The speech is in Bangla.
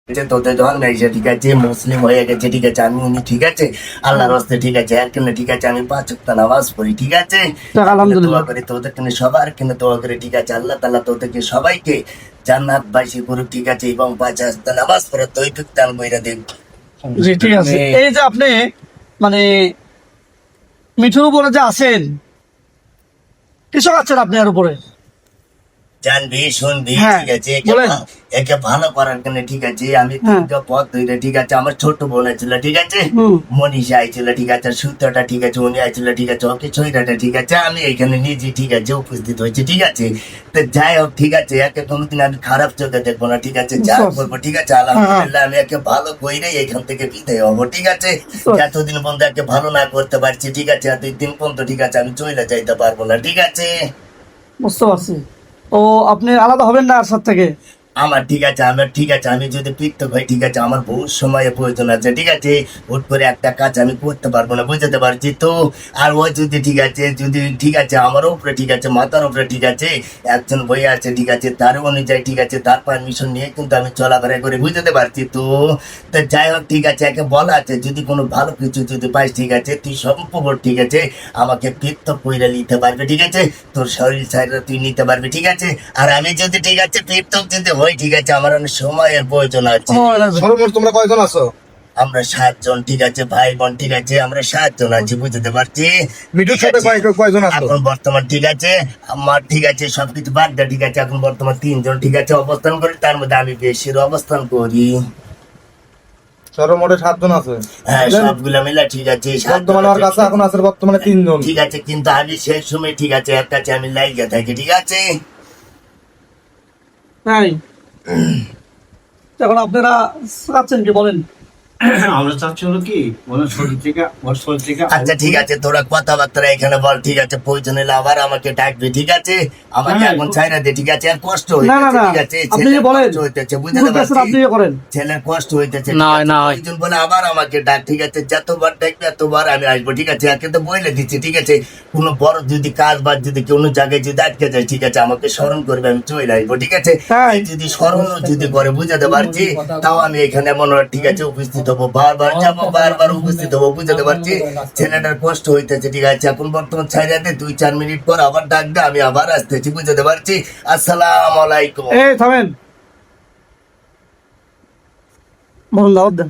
তোদের ধর না এসে ঠিক আছে মুসলিম হয়ে গেছে ঠিক আছে আমি উনি ঠিক আছে আল্লাহর রাস্তে ঠিক আছে আর কেন ঠিক আছে আমি 5 ওয়াক্ত নামাজ পড়ি ঠিক আছে আলহামদুলিল্লাহ। দোয়া করি তোদের কেন সবার কেন দোয়া করে ঠিক আছে আল্লাহ তাআলা তোদেরকে সবাইকে জান্নাতবাসী করুক ঠিক আছে এবং 5 ওয়াক্ত নামাজ পড়ে তৌফিক দান কইরা দেন। জি ঠিক আছে। এই যে আপনি মানে মিঠুর উপরে যে আছেন, কৃষক আছেন আপনি এর উপরে, জানবি শুনবি হ্যাঁ, ঠিক আছে বলেন। একে ভালো করার জন্য ঠিক আছে আমি হ্যাঁ। তিনটা পথ ধরে ঠিক আছে আমার ছোট বোন ছিল ঠিক আছে হুম। মনীষা আইছিল ঠিক আছে সুতোটা ঠিক আছে উনি আইছিল ঠিক আছে ওকে ছয়টাটা ঠিক আছে আমি এখানে নিজে ঠিক আছে উপস্থিত হয়েছি ঠিক আছে তো যাই হোক ঠিক আছে একে কোনোদিন আমি খারাপ চোখে দেখবো না ঠিক আছে যা বলবো ঠিক আছে আলহামদুলিল্লাহ আমি একে ভালো কইরে এখান থেকে বিদায় হবো ঠিক আছে এতদিন পর্যন্ত একে ভালো না করতে পারছি ঠিক আছে এতদিন পর্যন্ত ঠিক আছে আমি চলে যাইতে পারবো না ঠিক আছে বুঝতে পারছি। তো আপনি আলাদা হবেন না আর সাথে থেকে? আমার ঠিক আছে আমার ঠিক আছে আমি যদি পৃথক হই ঠিক আছে আমার বহু সময় প্রয়োজন আছে ঠিক আছে হুট করে একটা কাজ আমি করতে পারবো না বুঝতে পারছি তো আর ও যদি ঠিক আছে যদি ঠিক আছে আমার উপরে ঠিক আছে মাথার উপরে ঠিক আছে একজন বই আছে ঠিক আছে তার অনুযায়ী ঠিক আছে তার পারমিশন নিয়ে কিন্তু আমি চলাফেরা করে বুঝতে পারছি তো তো যাই হোক ঠিক আছে একে বলা আছে যদি কোনো ভালো কিছু যদি পাইস ঠিক আছে তুই সম্পূর্ণ ঠিক আছে আমাকে পৃথক করে নিতে পারবে ঠিক আছে তোর শরীর সাইডে তুই নিতে পারবি ঠিক আছে আর আমি যদি ঠিক আছে পৃথক যদি হই ঠিক আছে আমার অনেক সময়ের প্রয়োজন আছে সর্বমোট তোমরা কয়জন আছো? আমরা 7 জন ঠিক আছে ভাই বোন ঠিক আছে আমরা 7 জন আছি বুঝতে পারছি মিঠুর সাথে কয়জন আছো? এখন বর্তমান ঠিক আছে আমার ঠিক আছে সবকিছু বাদ দেয় ঠিক আছে এখন বর্তমান 3 জন ঠিক আছে অবস্থান করি তার মধ্যে আমি বেশির অবস্থান করি সর্বমোটে 7 জন আছে। হ্যাঁ সবগুলা মিলে ঠিক আছে 7 জন বর্তমানে আমার কাছে এখন আছে বর্তমানে 3 জন। ঠিক আছে কিন্তু আমি সেই সময় ঠিক আছে এর কাছে আমি লাইগা থাকি ঠিক আছে তাই এখন আপনারা চাচ্ছেন কি বলেন? আমরা চাচ্ছি হলো কি ওর শরীর থেকে আচ্ছা ঠিক আছে তোরা কথাবার্তা এখানে বল ঠিক আছে প্রয়োজন হলে আবার আমাকে ডাকবি ঠিক আছে আমাকে হ্যাঁ। এখন ছাইরা দে ঠিক আছে আর কষ্ট না না হইতেছে না, ঠিক আছে আপনি ছেলের বলেন, কষ্ট হইতেছে বুঝতে বুঝতে পারছেন, পারছি আপনি করেন। ছেলের কষ্ট হইতেছে না, ঠিক আছে, না। প্রয়োজন বলে আবার আমাকে ডাক ঠিক আছে যতবার ডাকবে এতবার আমি আসবো ঠিক আছে একে তো বলে দিচ্ছি ঠিক আছে কোনো বড় যদি কাজ বা যদি কোনো জায়গায় যদি আটকে যায় ঠিক আছে আমাকে স্মরণ করবে আমি চলে আসবো ঠিক আছে তাই? যদি স্মরণ যদি করে বুঝাতে পারছি তাও আমি এখানে মনে হয় ঠিক আছে উপস্থিত হবো বারবার যাবো বারবার উপস্থিত হবো বুঝতে পারছি ছেলেটার কষ্ট হইতেছে ঠিক আছে এখন বর্তমান ছাইরা দে 2-4 মিনিট পর আবার ডাক দে আমি আবার আসতেছি বুঝতে পারছি আসসালামু আলাইকুম এই থামেন, বলুন দাওয়াত দেন।